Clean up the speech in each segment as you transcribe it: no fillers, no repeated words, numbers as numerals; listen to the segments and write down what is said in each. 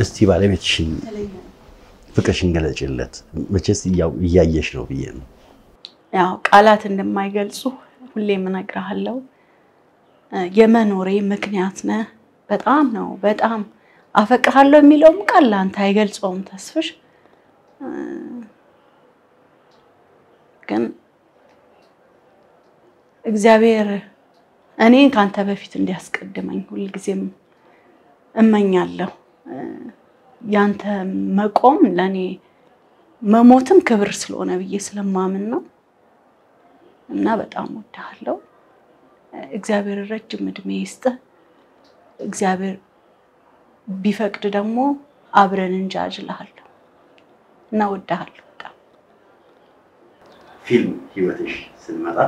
እስቲ ባለቤትሽን ፍቅርሽን ገለጭለት መቼስ ያያየሽ ነው ብዬ ነው ያው ቃላት እንደማይገልጹ ሁሌ ምነግራለሁ የመኖሬ ምክንያት ነህ በጣም አፈቅራለሁ የሚለውም ቃል አንተ አይገልጸውም ተስፍሽ ግን እግዚአብሔር እኔ ካንተ በፊት እንዲያስቀድመኝ ሁሉ ጊዜም እመኛለሁ ያንተ መቆም ለኔ መሞትም ክብር ስለሆነ ብዬ ስለማምን ነው እና በጣም ወዳለሁ እግዚአብሔር ረጅም እድሜ ይስጥ እግዚአብሔር ቢፈቅድ ደግሞ አብረን እንጃጅልሃለሁ እና ወዳለሁ በጣም ፊልም ህይወትሽ ስንመጣ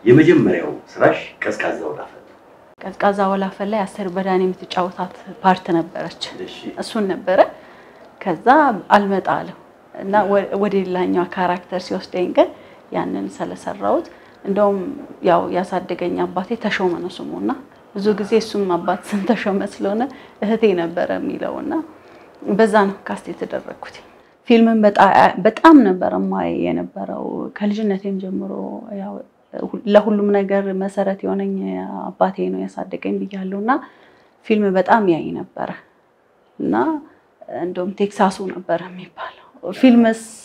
የመጀመሪያው ስራሽ ቀዝቃዛ ወላፈል ቀዝቃዛ ወላፈል ላይ አስተር በዳኔ የምትጫወታት ፓርት ነበረች እሱን ነበረ ከዛ አልመጣለሁ እና ወደ ሌላኛው ካራክተር ሲወስደኝ ግን ያንን ስለሰራውት እንደውም ያው ያሳደገኝ አባቴ ተሾመ ነው ስሙና ብዙ ጊዜ እሱም አባት ስም ተሾመ ስለሆነ እህቴ ነበር የሚለውና በዛ ነው ካስት የተደረኩት ፊልምን በጣም ነበር ማይ የነበረው ከልጅነቴም ጀምሮ ያው ለሁሉም ነገር መሰረት የሆነኝ አባቴ ነው ያሳደገኝ ብያለሁና ፊልም በጣም ያይ ነበር እና እንደውም ቴክሳሱ ነበር የሚባለው ፊልም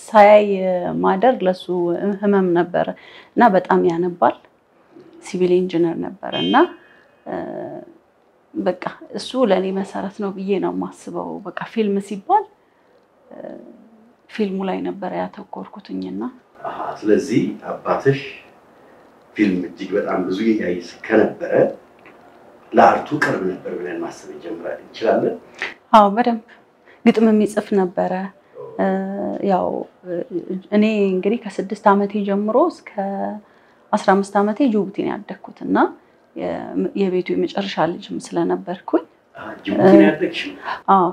ሳያይ ማደር ለሱ ህመም ነበር እና በጣም ያነባል ሲቪል ኢንጂነር ነበርና በቃ እሱ ለኔ መሰረት ነው ብዬ ነው ማስበው በቃ ፊልም ሲባል ፊልሙ ላይ ነበር ያተኮርኩትኝና ስለዚህ አባትሽ ፊልም እጅግ በጣም ብዙ ያይስ ከነበረ ለአርቱ ቅርብ ነበር ብለን ማሰብ እንችላለን አዎ በደንብ ግጥም የሚጽፍ ነበር ያው እኔ እንግዲህ ከ6 አመቴ ጀምሮ እስከ 15 አመቴ ጅቡቲ ነው ያደኩትና የቤቱ የመጨረሻ ልጅም ስለነበርኩኝ ጅቡቲ ነው ያደግሽ አዎ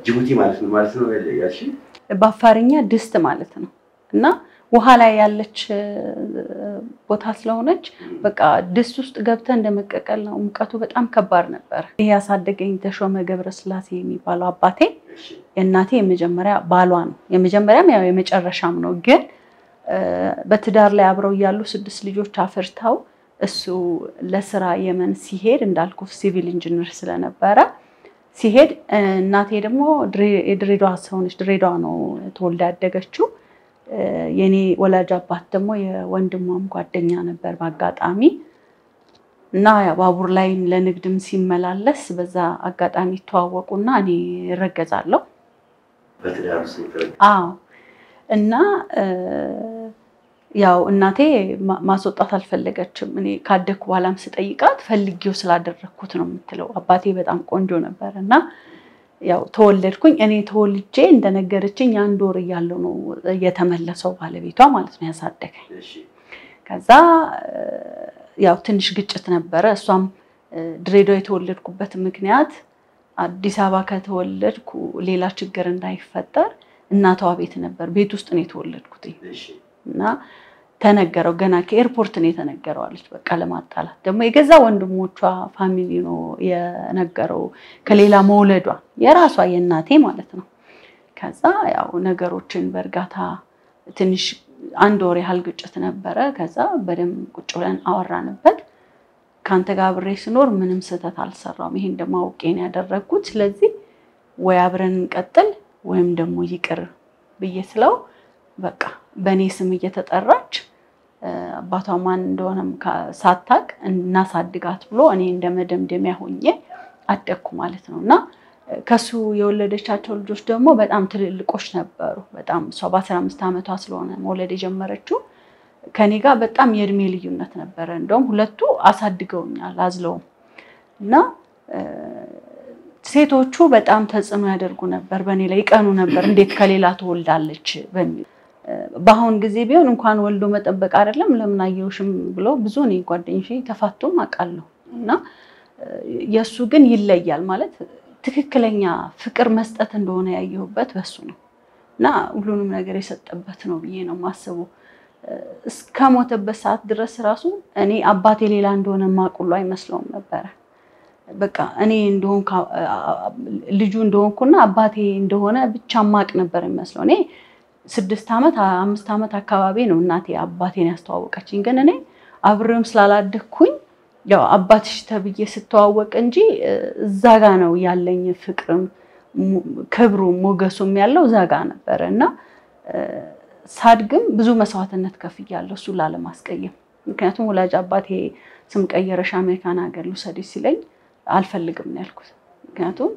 ጅቡቲ ማለት ነው ያልሽ በአፋርኛ ድስት ማለት ነው እና ውሃ ላይ ያለች ቦታ ስለሆነች በቃ ድስት ውስጥ ገብተን እንደመቀቀል ነው ሙቀቱ በጣም ከባድ ነበር ይሄ ያሳደገኝ ተሾመ ገብረስላሴ የሚባለው አባቴ የእናቴ የመጀመሪያ ባሏ ነው የመጀመሪያም ያው የመጨረሻም ነው ግን በትዳር ላይ አብረው ያሉ 6 ልጆች አፈርታው እሱ ለስራ የመን ሲሄድ እንዳልኩ ሲቪል ኢንጂነር ስለነበረ ሲሄድ እናቴ ደግሞ ድሬዳዋ ሰውነች ድሬዳዋ ነው ተወልዳ ያደገችው የኔ ወላጅ አባት ደግሞ የወንድሟም ጓደኛ ነበር ባጋጣሚ እና ባቡር ላይ ለንግድም ሲመላለስ በዛ አጋጣሚ ተዋወቁና እኔ ረገዛለሁ በትዳር ውስጥ አዎ እና ያው እናቴ ማስወጣት አልፈለገችም እኔ ካደኩ በኋላም ስጠይቃት ፈልጊው ስላደረኩት ነው የምትለው አባቴ በጣም ቆንጆ ነበርና ያው ተወለድኩኝ እኔ ተወልጄ እንደነገረችኝ አንድ ወር ያለው ነው የተመለሰው ባለቤቷ ማለት ነው ያሳደገኝ ከዛ ያው ትንሽ ግጭት ነበር እሷም ድሬዳዋ የተወለድኩበት ምክንያት አዲስ አበባ ከተወለድኩ ሌላ ችግር እንዳይፈጠር እናቷ ቤት ነበር ቤት ውስጥ ነው የተወለድኩት እና ተነገረው ገና ከኤርፖርት ነው የተነገረው አለች በቃ ለማጣላት ደግሞ የገዛ ወንድሞቿ ፋሚሊ ነው የነገረው ከሌላ መውለዷ የራሷ የእናቴ ማለት ነው ከዛ ያው ነገሮችን በርጋታ ትንሽ አንድ ወር ያህል ግጭት ነበር ከዛ በደም ቁጭ ብለን አወራንበት ካንተ ጋር አብሬ ስኖር ምንም ስህተት አልሰራም ይሄን ደግሞ አውቄ ነው ያደረኩት ስለዚህ ወይ አብረን እንቀጥል ወይም ደግሞ ይቅር በየስለው በቃ በኔ ስም እየተጠራች አባቷ ማን እንደሆነም ሳታቅ እናሳድጋት ብሎ እኔ እንደመደምደሚያ ሆኜ አደኩ ማለት ነውና ከሱ የወለደቻቸው ልጆች ደግሞ በጣም ትልልቆች ነበሩ በጣም ሰው በ15 አመቷ ስለሆነ መውለድ የጀመረችው ከኔ ጋር በጣም የእድሜ ልዩነት ነበር እንደውም ሁለቱ አሳድገውኛል አዝለው እና ሴቶቹ በጣም ተጽዕኖ ያደርጉ ነበር በኔ ላይ ቀኑ ነበር እንዴት ከሌላ ተወልዳለች በሚል ባሁን ጊዜ ቢሆን እንኳን ወልዶ መጠበቅ አይደለም ለምን አየውሽም ብሎ ብዙ ነው ጓደኞቼ ተፋቶም አቃለው እና የሱ ግን ይለያል ማለት ትክክለኛ ፍቅር መስጠት እንደሆነ ያየሁበት በሱ ነው እና ሁሉንም ነገር የሰጠበት ነው ብዬ ነው ማስበው እስከሞተበት ሰዓት ድረስ ራሱ እኔ አባቴ ሌላ እንደሆነ ማቁሉ አይመስለውም ነበር በቃ እኔ እንደሆን ልጁ እንደሆንኩና አባቴ እንደሆነ ብቻ ማቅ ነበር የሚመስለው። እኔ 6 ዓመት 5 ዓመት አካባቢ ነው እናቴ አባቴን ያስተዋወቀችኝ። ግን እኔ አብሬም ስላላደኩኝ ያው አባትሽ ተብዬ ስተዋወቅ እንጂ እዛ ጋ ነው ያለኝ ፍቅርም ክብሩ ሞገሱም ያለው እዛ ጋ ነበር። እና ሳድግም ብዙ መስዋዕትነት ከፍያለሁ እሱ ላለማስቀየም። ምክንያቱም ወላጅ አባቴ ስም ቀየረሽ አሜሪካን ሀገር ልውሰድሽ ሲለኝ አልፈልግም ነው ያልኩት። ምክንያቱም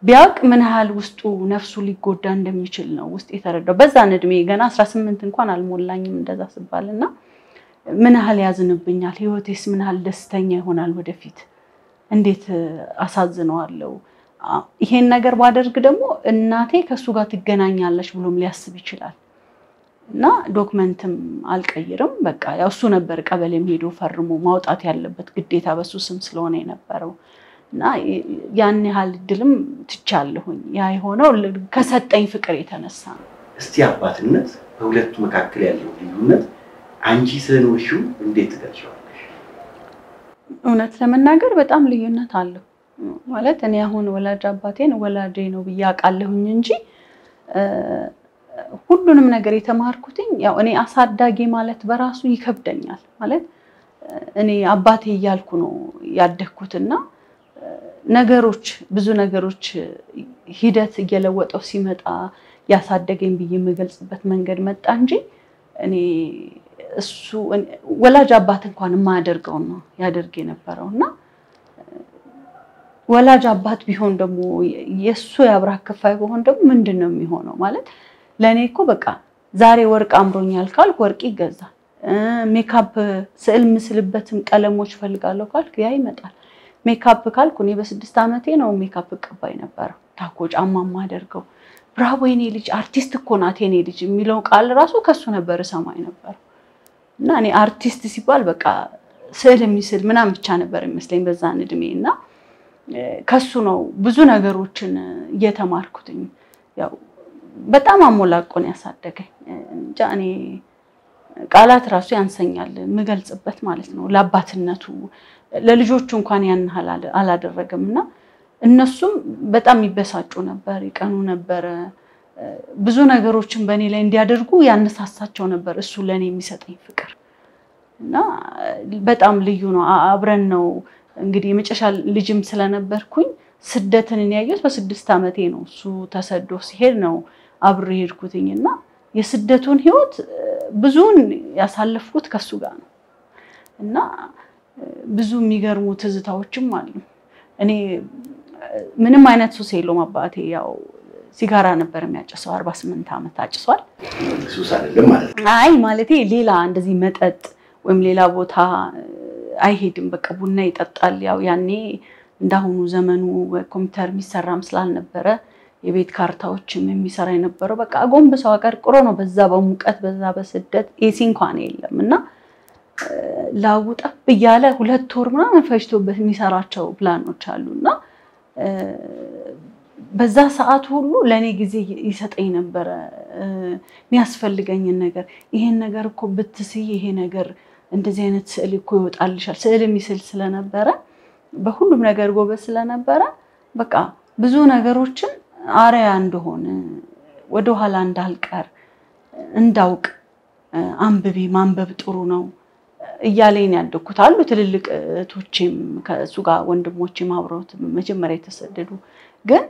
ቢያውቅ ምን ያህል ውስጡ ነፍሱ ሊጎዳ እንደሚችል ነው ውስጥ የተረዳው። በዛን እድሜ ገና 18 እንኳን አልሞላኝም እንደዛ ስባልና ምን ያህል ያዝንብኛል፣ ህይወቴስ ምን ያህል ደስተኛ ይሆናል ወደፊት፣ እንዴት አሳዝነዋለሁ። ይሄን ነገር ባደርግ ደግሞ እናቴ ከሱ ጋር ትገናኛለች ብሎም ሊያስብ ይችላል። እና ዶክመንትም አልቀይርም በቃ ያው እሱ ነበር ቀበሌም ሄዶ ፈርሞ ማውጣት ያለበት ግዴታ በሱ ስም ስለሆነ የነበረው። እና ያን ያህል ድልም ትቻለሁኝ። ያ የሆነው ከሰጠኝ ፍቅር የተነሳ ነው። እስቲ አባትነት በሁለቱ መካከል ያለው ልዩነት አንቺ ስለኖርሽው እንዴት ትገልጫለሽ? እውነት ለመናገር በጣም ልዩነት አለው። ማለት እኔ አሁን ወላጅ አባቴን ወላጄ ነው ብዬ አውቃለሁኝ እንጂ ሁሉንም ነገር የተማርኩትኝ ያው እኔ አሳዳጊ ማለት በራሱ ይከብደኛል። ማለት እኔ አባቴ እያልኩ ነው ያደኩትና ነገሮች ብዙ ነገሮች ሂደት እየለወጠው ሲመጣ ያሳደገኝ ብዬ የምገልጽበት መንገድ መጣ እንጂ እኔ እሱ ወላጅ አባት እንኳን የማያደርገው ነው ያደርግ የነበረውና ወላጅ አባት ቢሆን ደግሞ የሱ ያብራክ ከፋይ ቢሆን ደግሞ ምንድነው የሚሆነው? ማለት ለኔ እኮ በቃ ዛሬ ወርቅ አምሮኛል ካልኩ ወርቅ ይገዛል። ሜካፕ ስዕል ምስልበትም ቀለሞች ፈልጋለሁ ካልኩ ያ ይመጣል። ሜካፕ ካልኩ እኔ በ6 ዓመቴ ነው ሜካፕ ቀባይ ነበር። ታኮ ጫማ ማደርገው ብራቮ የኔ ልጅ አርቲስት እኮ ናት የኔ ልጅ የሚለው ቃል ራሱ ከሱ ነበር ሰማይ ነበር። እና እኔ አርቲስት ሲባል በቃ ስዕል የሚስል ምናምን ብቻ ነበር የሚመስለኝ በዛን እድሜና ከሱ ነው ብዙ ነገሮችን እየተማርኩትኝ። ያው በጣም አሞላቆን ያሳደገኝ እንጃ እኔ ቃላት ራሱ ያንሰኛል ምገልጽበት ማለት ነው። ለአባትነቱ ለልጆቹ እንኳን ያን አላደረገምና እነሱም በጣም ይበሳጩ ነበር፣ ይቀኑ ነበር። ብዙ ነገሮችን በእኔ ላይ እንዲያደርጉ ያነሳሳቸው ነበር እሱ ለኔ የሚሰጠኝ ፍቅር። እና በጣም ልዩ ነው። አብረን ነው እንግዲህ የመጨረሻ ልጅም ስለነበርኩኝ ስደትን ያየሁት በ6 ዓመቴ ነው። እሱ ተሰዶ ሲሄድ ነው አብሬ ሄድኩትኝና የስደቱን ህይወት ብዙን ያሳለፍኩት ከሱ ጋር ነው። እና ብዙ የሚገርሙ ትዝታዎችም አሉ። እኔ ምንም አይነት ሱስ የለውም አባቴ ያው ሲጋራ ነበር የሚያጨሰው 48 ዓመት አጭሷል። ሱስ አይደለም ማለት ነው። አይ ማለቴ ሌላ እንደዚህ መጠጥ ወይም ሌላ ቦታ አይሄድም። በቃ ቡና ይጠጣል። ያው ያኔ እንዳሁኑ ዘመኑ ኮምፒውተር የሚሰራም ስላልነበረ የቤት ካርታዎችም የሚሰራ የነበረው በቃ ጎንበሰው አቀርቅሮ ነው በዛ በሙቀት በዛ በስደት ኤሲ እንኳን የለምና ላውጣ በያለ 2 ወር ምናምን ፈጅቶበት የሚሰራቸው ፕላኖች አሉና በዛ ሰዓት ሁሉ ለኔ ጊዜ ይሰጠኝ ነበር። የሚያስፈልገኝን ነገር ይሄን ነገር እኮ ብትስይ ይሄ ነገር እንደዚህ አይነት ስዕል እኮ ይወጣልሻል። ስዕል የሚስል ስለነበረ በሁሉም ነገር ጎበዝ ስለነበረ በቃ ብዙ ነገሮችን አሪያ እንደሆነ ወደ ኋላ እንዳልቀር እንዳውቅ አንብቤ ማንበብ ጥሩ ነው እያለኝ ያደኩት አሉ። ትልልቅ እህቶቼም ከሱ ጋር ወንድሞቼም አብረውት መጀመሪያ የተሰደዱ ግን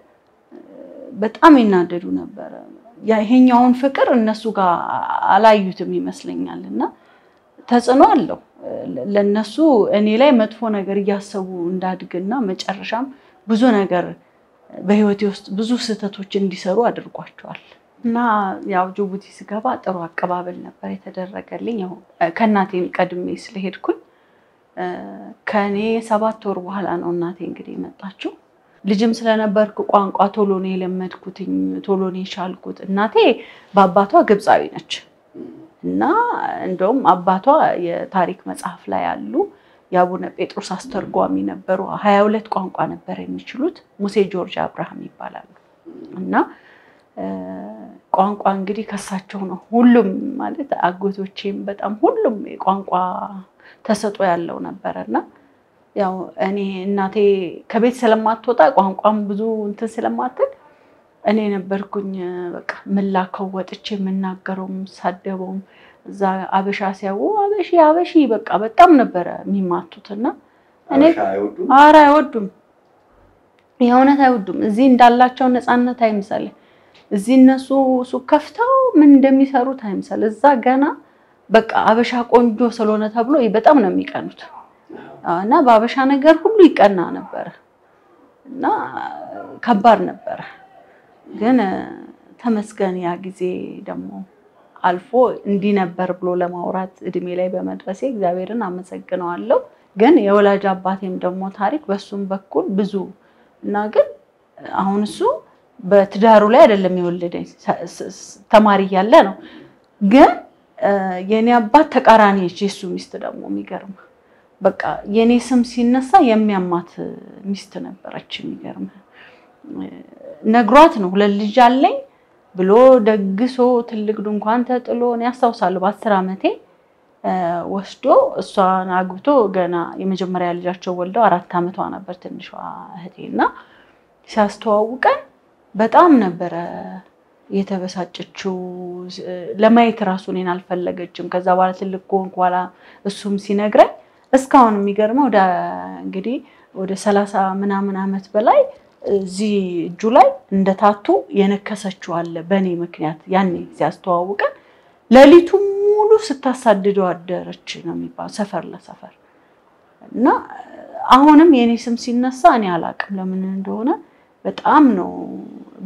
በጣም ይናደዱ ነበር። ይሄኛውን ፍቅር እነሱ ጋር አላዩትም ይመስለኛልና ተጽዕኖ አለው ለነሱ እኔ ላይ መጥፎ ነገር ያያሰቡ እንዳድግና መጨረሻም ብዙ ነገር በህይወቴ ውስጥ ብዙ ስህተቶች እንዲሰሩ አድርጓቸዋል። እና ያው ጅቡቲ ስገባ ጥሩ አቀባበል ነበር የተደረገልኝ። ያው ከናቴም ቀድሜ ስለሄድኩኝ ከኔ 7 ወር በኋላ ነው እናቴ እንግዲህ መጣችው። ልጅም ስለነበርኩ ቋንቋ ቶሎ ነው የለመድኩትኝ፣ ቶሎ ነው የቻልኩት። እናቴ በአባቷ ግብጻዊ ነች እና እንደውም አባቷ የታሪክ መጽሐፍ ላይ ያሉ የአቡነ ጴጥሮስ አስተርጓሚ ነበሩ። 22 ቋንቋ ነበር የሚችሉት። ሙሴ ጆርጅ አብርሃም ይባላሉ። እና ቋንቋ እንግዲህ ከሳቸው ነው ሁሉም ማለት አጎቶቼም በጣም ሁሉም ቋንቋ ተሰጥኦ ያለው ነበርና ያው እኔ እናቴ ከቤት ስለማትወጣ ቋንቋም ብዙ እንትን ስለማትል እኔ ነበርኩኝ በቃ ምላከው ወጥቼ የምናገረውም ሳደበውም እዛ አበሻ ሲያው አበሺ በቃ በጣም ነበር የሚማቱትና እኔ አራ አይወዱም የሆነት አይወዱም እዚህ እንዳላቸው ነፃነት አይምሰል እዚህ እነሱ ሱቅ ከፍተው ምን እንደሚሰሩት አይምሰል እዛ ገና በቃ አበሻ ቆንጆ ስለሆነ ተብሎ በጣም ነው የሚቀኑት እና በአበሻ ነገር ሁሉ ይቀና ነበር እና ከባድ ነበር ግን ተመስገን ያ ጊዜ ደግሞ አልፎ እንዲ ነበር ብሎ ለማውራት እድሜ ላይ በመድረሴ እግዚአብሔርን አመሰግናለሁ ግን የወላጅ አባቴም ደግሞ ታሪክ በሱም በኩል ብዙ እና ግን አሁን እሱ በትዳሩ ላይ አይደለም የወለደኝ ተማሪ ያለ ነው ግን የኔ አባት ተቃራኒ እሱ ሚስት ደግሞ የሚገርም በቃ የኔ ስም ሲነሳ የሚያማት ሚስት ነበረች የሚገርም ነግሯት ነው ለልጅ አለኝ ብሎ ደግሶ ትልቅ ድንኳን ተጥሎ ነው ያስተውሳለሁ በ10 አመቴ ወስዶ እሷን አግብቶ ገና የመጀመሪያ ልጃቸው ወልደው 4 አመቷ ነበር ትንሿ እህቴና ሲያስተዋውቀን በጣም ነበር የተበሳጨችው ለማየት ራሱን አልፈለገችም ከዛ በኋላ ትልቅ ኮንኩ በኋላ እሱም ሲነግረኝ እስካሁን የሚገርመው እንግዲህ ወደ 30 ምናምን አመት በላይ እዚህ እጁ ላይ እንደታቱ የነከሰችው አለ በኔ ምክንያት ያኔ ሲያስተዋውቀን ለሊቱ ሙሉ ስታሳድደው አደረች ነው የሚባል ሰፈር ለሰፈር እና አሁንም የኔ ስም ሲነሳ እኔ አላቅም ለምን እንደሆነ በጣም ነው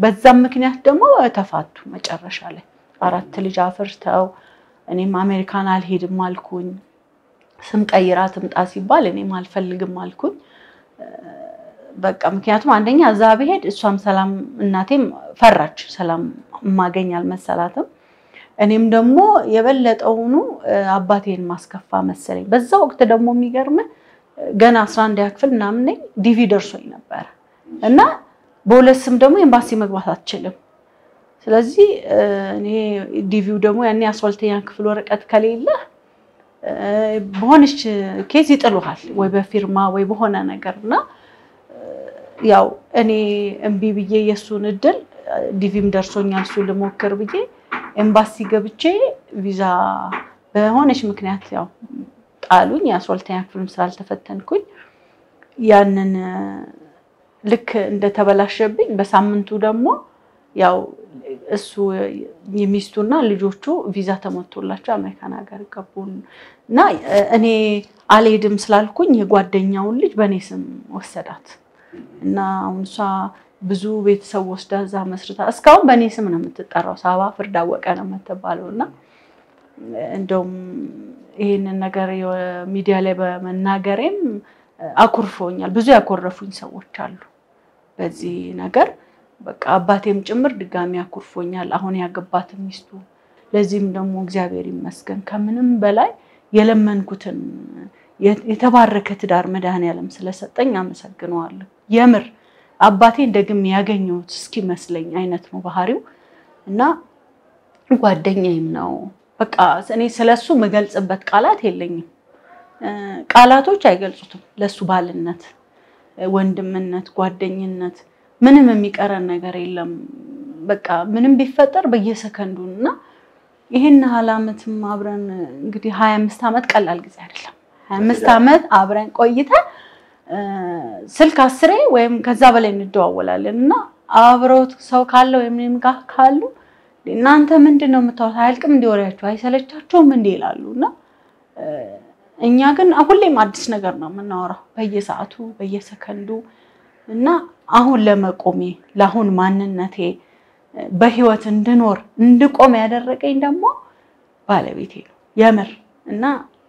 በዛም ምክንያት ደግሞ ተፋቱ መጨረሻ ላይ 4 ልጅ አፍርተው እኔም አሜሪካን አልሄድም አልኩኝ ስም ቀይራ ትምጣ ሲባል እኔም አልፈልግም አልኩኝ በቃ ምክንያቱም አንደኛ እዛ በሄድ እሷም ሰላም እናቴም ፈራች ሰላም ማገኛል መሰላትም እኔም ደግሞ የበለጠውኑ አባቴን ማስከፋ መሰለኝ በዛ ወቅት ደግሞ የሚገርም ገና 11 ያክፍል ምናምን ነኝ ዲቪ ደርሶኝ ነበር እና በሁለስም ደግሞ ኤምባሲ መግባት አትችልም ስለዚህ እኔ ዲቪው ደግሞ ያኔ 12ኛ ክፍል ወረቀት ከሌለ በሆነች ኬዝ ይጥሉሃል ወይ በፊርማ ወይ በሆነ ነገርና ያው እኔ እምቢ ብዬ የሱን እድል ዲቪም ደርሶኛል እሱ ለሞከር ብዬ ኤምባሲ ገብቼ ቪዛ በሆነች ምክንያት ያው ጣሉኝ 12ኛ ክፍልም ስላልተፈተንኩኝ ያንን ልክ እንደተበላሸብኝ በሳምንቱ ደግሞ ያው እሱ የሚስቱና ልጆቹ ቪዛ ተመቶላቸው አሜሪካን ሀገር ገቡና እኔ አልሄድም ስላልኩኝ የጓደኛውን ልጅ በኔ ስም ወሰዳት እና አሁንሷ ብዙ ቤተሰብ ወስዳ እዛ መስርታ እስካሁን በኔ ስም ነው የምትጠራው ሳባ ፍርድ አወቀ ነው የምትባለውና እንደውም ይሄንን ነገር ሚዲያ ላይ በመናገሬም አኩርፎኛል ብዙ ያኮረፉኝ ሰዎች አሉ በዚህ ነገር በቃ አባቴም ጭምር ድጋሚ አኩርፎኛል አሁን ያገባት ሚስቱ ለዚህም ደግሞ እግዚአብሔር ይመስገን ከምንም በላይ የለመንኩትን የተባረከ ትዳር መድኃኒዓለም ስለሰጠኝ አመሰግናለሁ የምር አባቴ እንደግም ያገኘሁት እስኪ መስለኝ አይነት ነው ባህሪው እና ጓደኛዬም ነው በቃ እኔ ስለሱ መገልጽበት ቃላት የለኝም ቃላቶች አይገልጹትም ለሱ ባልነት ወንድምነት ጓደኝነት ምንም የሚቀረን ነገር የለም በቃ ምንም ቢፈጠር በየሰከንዱና ይሄን ሐላመትም አብረን እንግዲህ 25 አመት ቀላል ጊዜ አይደለም 25 አመት አብረን ቆይተን ስልክ አስሬ ወይም ከዛ በላይ እንደዋወላለንና አብሮት ሰው ካለው ወይም ጋር ካሉ እናንተ ምንድነው የምታወራው አይልቅም እንዲወራያችሁ አይሰለቻችሁም እንዴ ይላሉና እኛ ግን ሁሌም አዲስ ነገር ነው የምናወራው በየሰዓቱ በየሰከንዱ እና አሁን ለመቆሜ ለአሁን ማንነቴ በህይወት እንድኖር እንድቆም ያደረገኝ ደግሞ ባለቤቴ ነው የምር እና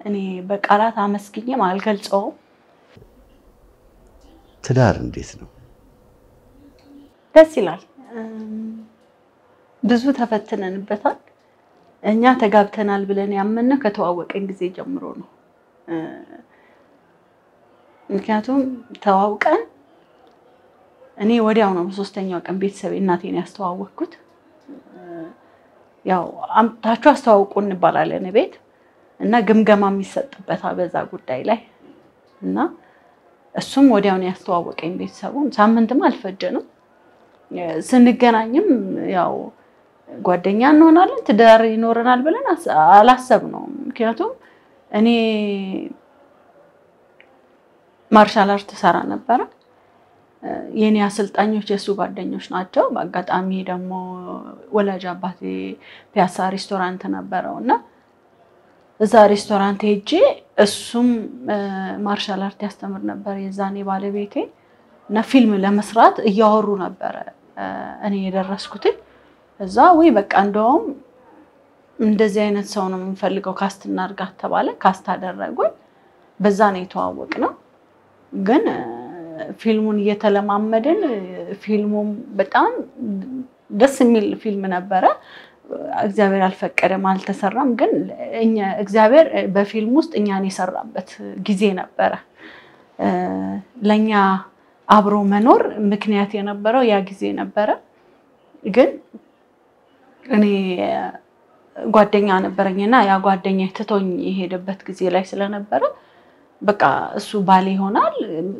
እኔ በቃላት አመስግኜ ማልገልጸው ትዳር እንዴት ነው ደስ ይላል ብዙ ተፈትነንበታል እኛ ተጋብተናል ብለን ያመነው ከተዋወቀን ጊዜ ጀምሮ ነው ምክንያቱም ተዋውቀን እኔ ወዲያው ነው በሶስተኛው ቀን ቤተሰብ እናቴን ያስተዋወቅኩት ያው አምጣችሁ አስተዋውቁን እንባላለን ቤት እና ግምገማ የሚሰጥበት በዛ ጉዳይ ላይ እና እሱም ወዲያውን ያስተዋወቀኝ ቤተሰቡን ሳምንትም አልፈጀንም ስንገናኝም ያው ጓደኛ እንሆናለን ትዳር ይኖረናል ብለን አላሰብነውም ምክንያቱም እኔ ማርሻል አርት ሰራ ነበር የኔ አሰልጣኞች የሱ ጓደኞች ናቸው በአጋጣሚ ደግሞ ወላጅ አባቴ ፒያሳ ሬስቶራንት ነበረውና እዛ ሬስቶራንት ሄጄ እሱም ማርሻል አርት ያስተምር ነበር የዛኔ ባለቤቴ እና ፊልም ለመስራት እያወሩ ነበር እኔ የደረስኩት እዛ ወይ በቃ እንደውም እንደዚህ አይነት ሰው ነው የምፈልገው ካስት እናርጋት ተባለ ካስት አደረጉኝ በዛ ነው የተዋወቅነው ግን ፊልሙን እየተለማመድን ፊልሙም በጣም ደስ የሚል ፊልም ነበር እግዚአብሔር አልፈቀደም አልተሰራም ግን እኛ እግዚአብሔር በፊልም ውስጥ እኛን የሰራበት ጊዜ ነበር ለኛ አብሮ መኖር ምክንያት የነበረው ያ ጊዜ ነበር ግን እኔ ጓደኛ ነበርኝና ያ ጓደኛ ተቶኝ የሄደበት ጊዜ ላይ ስለነበረ በቃ እሱ ባሌ ይሆናል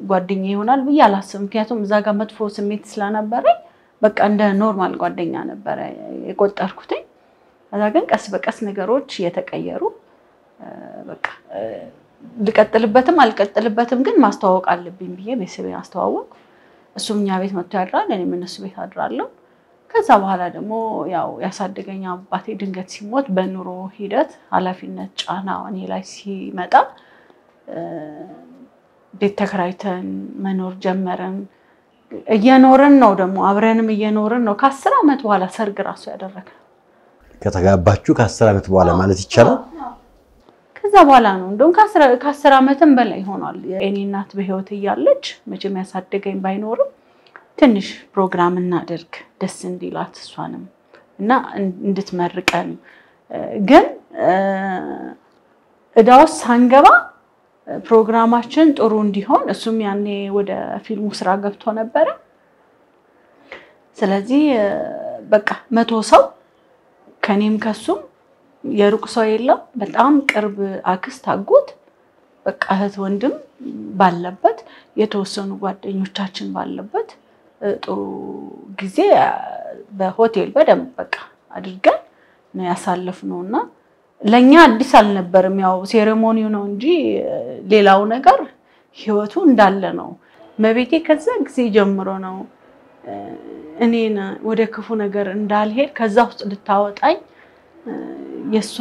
ጓደኛ ይሆናል ብዬ አላስብም ምክንያቱም እዛ ጋር መጥፎ ስሜት ስለነበረ በቃ እንደ ኖርማል ጓደኛ ነበር የቆጠርኩት አዛ ግን ቀስ በቀስ ነገሮች የተቀየሩ በቃ ልቀጥልበትም አልቀጥልበትም ግን ማስተዋወቅ አለብኝ ብዬ ቤተሰቤን አስተዋወቅ እሱም ኛ ቤት መጥቶ ያድራል እኔም እነሱ ቤት አድራለሁ ከዛ በኋላ ደግሞ ያው ያሳደገኝ አባቴ ድንገት ሲሞት በኑሮ ሂደት ኃላፊነት ጫና እኔ ላይ ሲመጣ ቤት ተከራይተን መኖር ጀመረን እየኖርን ነው ደግሞ አብረንም እየኖርን ነው ከ10 አመት በኋላ ሰርግ ራሱ ያደረገው ከተጋባችሁ ከ10 አመት በኋላ ማለት ይቻላል ከዛ በኋላ ነው እንደውም ከ10 አመትም በላይ ሆኗል የኔ እናት በህይወት እያለች መቼም ያሳደገኝ ባይኖርም ትንሽ ፕሮግራም እናደርግ ደስ እንዲላት እሷንም እና እንድትመርቀን ግን እዳው ሳንገባ ፕሮግራማችን ጥሩ እንዲሆን እሱም ያኔ ወደ ፊልሙ ስራ ገብቶ ነበር ስለዚህ በቃ 100 ሰው ከኔም ከሱም የሩቅ ሰው የለም በጣም ቅርብ አክስት አጎት በቃ እህት ወንድም ባለበት የተወሰኑ ጓደኞቻችን ባለበት ጥሩ ጊዜ በሆቴል በደንብ በቃ አድርገን ነው ያሳለፍነውና ለኛ አዲስ አልነበርም ያው ሴሬሞኒው ነው እንጂ ሌላው ነገር ህይወቱ እንዳለ ነው መቤቴ ከዛ ጊዜ ጀምሮ ነው እኔን ወደ ክፉ ነገር እንዳልሄድ ከዛ ውስጥ ልታወጣኝ የሷ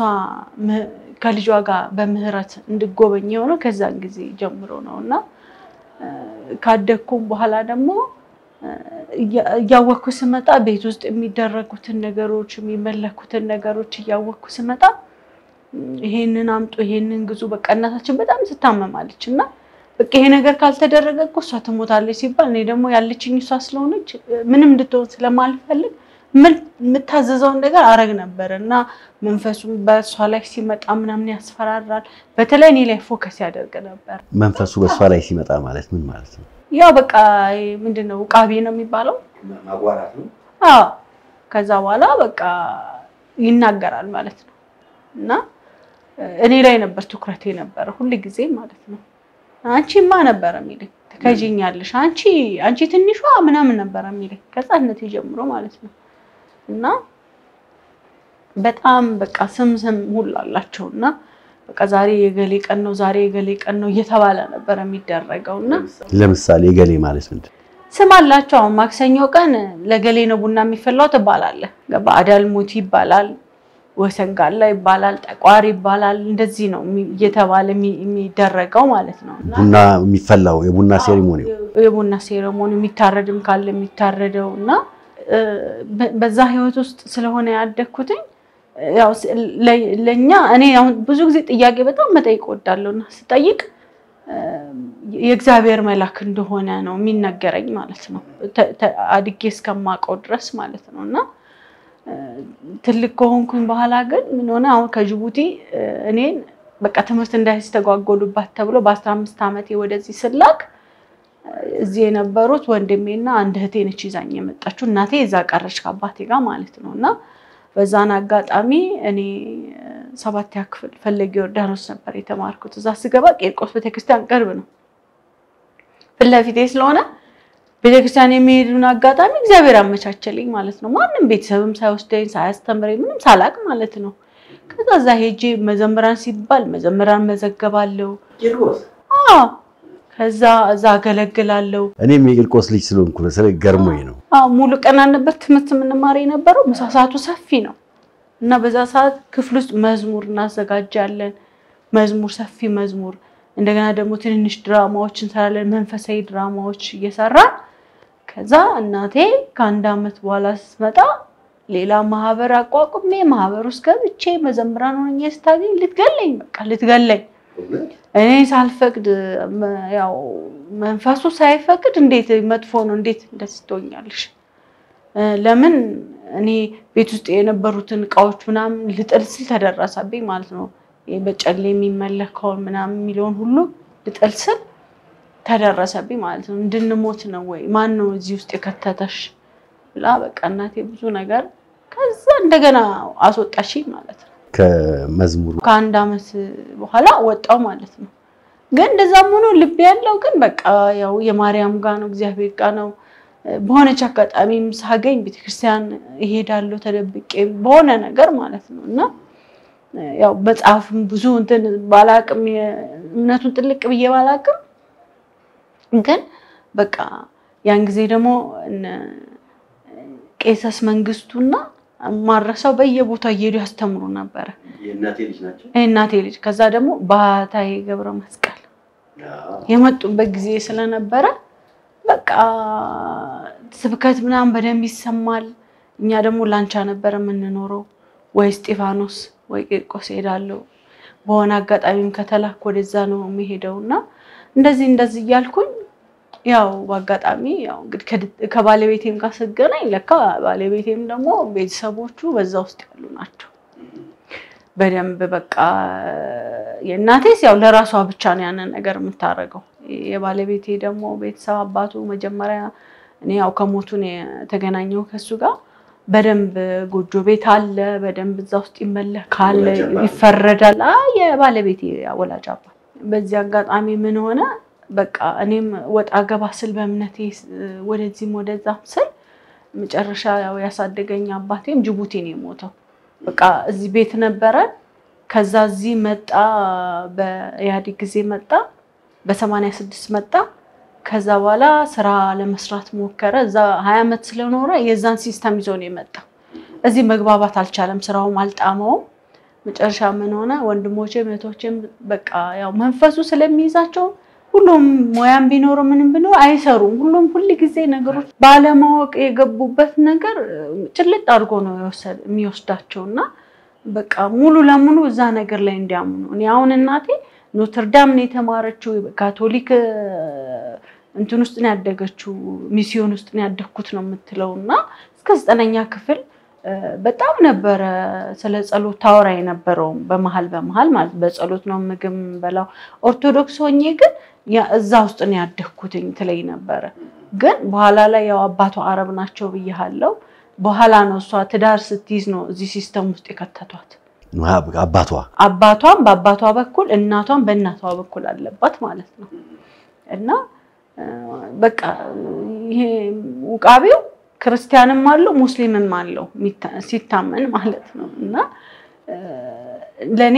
ከልጇ ጋር በምህረት እንድጎበኝ ነው ከዛን ጊዜ ጀምሮ ነውና ካደኩም በኋላ ደግሞ ያወኩ ስመጣ ቤት ውስጥ የሚደረጉትን ነገሮች የሚመለኩትን ነገሮች ያወኩ ስመጣ ይሄንን አምጡ ይሄንን ግዙ በቃ እናታችን በጣም ስታመማለችና በቃ ይሄ ነገር ካልተደረገ እኮ እሷ ትሞታለች ሲባል እኔ ደግሞ ያለችኝ እሷ ስለሆነች ምንም እንድትሆን ስለማልፈልግ ምታዘዘውን ነገር አረግ ነበርና መንፈሱም በሷ ላይ ሲመጣ ምናምን ያስፈራራል በተለይ እኔ ላይ ፎከስ ያደርግ ነበር መንፈሱ በሷ ላይ ሲመጣ ማለት ምን ማለት ነው ያው በቃ ምንድነው ቃቢ ነው የሚባለው ማጓራት ነው ከዛ በኋላ በቃ ይናገራል ማለት ነው እና እኔ ላይ ነበር ትኩረቴ ነበር ሁሉ ጊዜ ማለት ነው አንቺማ ነበር የሚልኝ ተከጂኛለሽ አንቺ ትንሿ ምናምን ነበር የሚልኝ ከጻነት ጀምሮ ማለት ነው እና በጣም በቃ ስም ሁሉ አላቸውና በቃ ዛሬ የገሌ ቀን ነው እየተባለ ነበር የሚደረገውና ለምሳሌ የገሌ ማለት ምንድነው ስም አላቸው ማክሰኞ ቀን ለገሌ ነው ቡና የሚፈላው ተባላለ ገባ አዳልሙት ይባላል ወሰንጋላ ይባላል ጠቋሪ ይባላል እንደዚህ ነው እየተባለ የሚደረገው ማለት ነው ቡና የሚፈላው የቡና ሴሬሞኒ የሚታረድም ካለ የሚታረደውና በዛ ህይወት ውስጥ ስለሆነ ያደኩትኝ ያው ለኛ እኔ አሁን ብዙ ጊዜ ጥያቄ በጣም መጠይቅ ወዳለውና ስጠይቅ የእግዚአብሔር መልአክ እንደሆነ ነው የሚነገረኝ ማለት ነው አድጌ እስከማቀው ድረስ ማለት ነውና ትልቅ ከሆንኩኝ በኋላ ግን ምን ሆነ አሁን ከጅቡቲ እኔን በቃ ትምህርት እንዳይስተጓጎሉባት ተብሎ በ15 አመቴ ወደዚህ ስላክ እዚህ የነበሩት ወንድሜና አንድ እህቴ ነች ይዛኝ የመጣችው እናቴ እዛ ቀረች ከአባቴ ጋር ማለት ነውና በዛን አጋጣሚ እኔ 7ኛ ክፍል ፈለገ ዮርዳኖስ ነበር የተማርኩት እዛ ስገባ ቄርቆስ ቤተክርስቲያን ቅርብ ነው ፍለፊቴ ስለሆነ ቤተክርስቲያን የሚሄዱን አጋጣሚ እግዚአብሔር አመቻቸልኝ ማለት ነው ማንንም ቤተሰብም ሳይወስደኝ ሳያስተምረኝ ምንም ሳላቅ ማለት ነው ከዛ ሄጄ መዘምራን ሲባል መዘምራን መዘገባለሁ ከዛ አገለግላለሁ እኔም የቂርቆስ ልጅ ስለሆንኩ ገርሞኝ ነው ሙሉ ቀን አነበር ትምህርት ምንማር የነበረው መሳሳቱ ሰፊ ነው እና በዛ ሰዓት ክፍል ውስጥ መዝሙር እናዘጋጃለን መዝሙር ሰፊ መዝሙር እንደገና ደግሞ ትንንሽ ድራማዎችን እንሰራለን መንፈሳዊ ድራማዎች እየሰራን ከዛ እናቴ ከአንድ አመት በኋላ ስትመጣ ሌላ ማህበር አቋቁሜ ማህበር ውስጥ ገብቼ መዘምራን ሆኜ ስታገኝ ልትገለኝ በቃ ልትገለኝ እኔ ሳልፈቅድ ያው መንፈሱ ሳይፈቅድ እንዴት መጥፎ ነው እንዴት እንደስተኛልሽ ለምን እኔ ቤት ውስጥ የነበሩትን ቃዎች ምናም ልጥልስል ተደረሰብኝ ማለት ነው በጨሌ የሚመለከው ምናም ሚሊዮን ሁሉ ልጥልስል ተደረሰብኝ ማለት ነው እንድንሞት ነው ወይ ማን ነው እዚህ ውስጥ የከተተሽ ብላ በቃ እናቴ ብዙ ነገር ከዛ እንደገና አስወጣሽኝ ማለት ነው ከመዝሙሩ ከአንድ አመት በኋላ ወጣው ማለት ነው ግን እንደዛም ሆኖ ልብ ያለው ግን በቃ ያው የማርያም ጋር ነው እግዚአብሔር ጋር ነው በሆነች አጋጣሚም ሳገኝ ቤተክርስቲያን እሄዳለሁ ተደብቄ በሆነ ነገር ማለት ነውና ያው መጽሐፍም ብዙ እንትን ባላቅም እምነቱን ጥልቅ ብዬ ባላቅም ግን በቃ ያን ጊዜ ደግሞ ቄሰስ መንግስቱና ማረሳው በየቦታው እየሄዱ ያስተምሩ ነበር የእናቴ ልጅ ናቸው እናቴ ልጅ ከዛ ደግሞ ባታዬ ገብረ መስቀል የመጡበት ጊዜ ስለነበረ በቃ ስብከት ምናም በደንብ ይሰማል እኛ ደግሞ ላንቻ ነበር የምንኖረው ወይ እስጢፋኖስ ወይ ቂርቆስ ሄዳለሁ በሆነ አጋጣሚም ከተላክ ወደዛ ነው የሚሄደውና እንደዚህ ያልኩኝ ያው በአጋጣሚ ያው እንግዲህ ከባለቤቴም ጋር ሰገናኝ ለካ ባለቤቴም ደግሞ ቤተሰቦቹ በዛ ውስጥ ያሉ ናቸው በደንብ በቃ የእናቴስ ያው ለራሷ ብቻ ነው ያንን ነገር የምታረገው የባለቤቴ ደግሞ ቤተሰብ አባቱ መጀመሪያ እኔ ያው ከሞቱ ነው ተገናኘው ከሱ ጋር በደንብ ጎጆ ቤት አለ በደንብ እዛ ውስጥ ይመለካል ይፈረዳል የባለቤቴ ወላጅ አባት በዚህ አጋጣሚ ምን ሆነ በቃ እኔም ወጣ ገባ ስል በእምነቴ ወደዚህም ወደዛም ስል መጨረሻ ያው ያሳደገኝ አባቴም ጅቡቲ ነው የሞተው በቃ እዚህ ቤት ነበረ ከዛ እዚህ መጣ በኢህአዴግ ጊዜ መጣ በ86 መጣ ከዛ በኋላ ስራ ለመስራት ሞከረ እዛ 20 አመት ስለኖረ የዛን ሲስተም ይዞ ነው የመጣ እዚህ መግባባት አልቻለም ስራውም አልጣመው መጨረሻ ምን ሆነ ወንድሞቼም እህቶቼም በቃ ያው መንፈሱ ስለሚይዛቸው ሁሉም ሞያም ቢኖር ምንም ቢኖር አይሰሩም ሁሉም ሁሉ ጊዜ ነገሮች ባለማወቅ የገቡበት ነገር ጭልጥ አድርጎ ነው የሚወስዳቸውና በቃ ሙሉ ለሙሉ እዛ ነገር ላይ እንዲያምኑ እኔ አሁን እናቴ ኖትርዳም ነው የተማረችው ካቶሊክ እንትን ውስጥ ነው ያደገችው ሚስዮን ውስጥ ነው ያደኩት ነው የምትለውና እስከ 9ኛ ክፍል በጣም ነበር ስለ ጸሎት ታወራ የነበረው በመሃል ማለት በጸሎት ነው ምግም በላው ኦርቶዶክስ ሆኜ ግን እዛ ውስጥ ነው ያደኩትኝ ትለይ ነበር ግን በኋላ ላይ ያው አባቷ አረብ ናቸው ብዬሃለው በኋላ ነው እሷ ትዳር ስትይዝ ነው እዚህ ሲስተም ውስጥ የከተቷት አባቷም በአባቷ በኩል እናቷም በእናቷ በኩል አለባት ማለት ነው እና በቃ ይሄ ውቃቢው ክርስቲያንም አለው ሙስሊምም አለው ሲታመን ማለት ነው እና ለኔ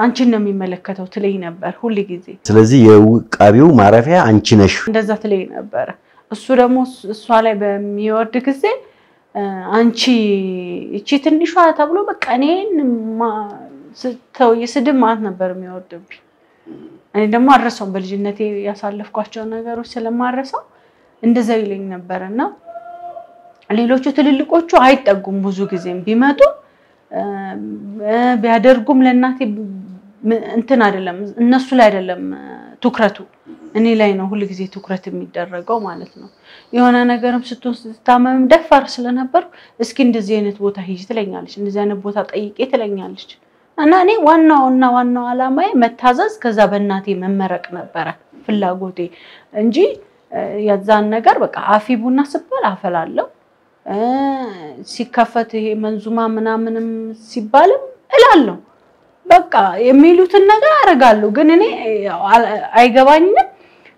አንቺን ነው የሚመለከተው ትለይ ነበር ሁሉ ጊዜ ስለዚህ የውቃቢው ማረፊያ አንቺ ነሽ እንደዛ ትለይ ነበር እሱ ደግሞ እሷ ላይ በሚወርድ ጊዜ አንቺ እቺ ትንሿ ተብሎ በቃ እኔን ስተው የስድብ ማለት ነበር የሚወርድብኝ እኔ ደግሞ አረሰው በልጅነቴ ያሳለፍኳቸው ነገሮች ስለማረሰው እንደዛ ይለኝ ነበርና ሌሎቹ ትልልቆቹ አይጠጉም ብዙ ጊዜም ቢመጡ ቢያደርጉም ለናቴ እንትን አይደለም እነሱ ላይ አይደለም ትኩረቱ እኔ ላይ ነው ሁሉ ጊዜ ትኩረት የሚደረገው ማለት ነው የሆነ ነገርም ስትታመም ደፋር ስለነበር እስኪ እንደዚህ አይነት ቦታ ሂጂ ትለኛለች እንደዚህ አይነት ቦታ ጠይቄ ትለኛለች እና እኔ ዋናው አላማዬ መታዘዝ ከዛ በእናቴ መመረቅ ነበር ፍላጎቴ እንጂ ያዛን ነገር በቃ አፊ ቡና ስባል አፈላለው ሲከፈት ይሄ መንዙማ ምናምንም ሲባልም እላለሁ በቃ የሚሉትን ነገር አረጋለሁ ግን እኔ አይገባኝም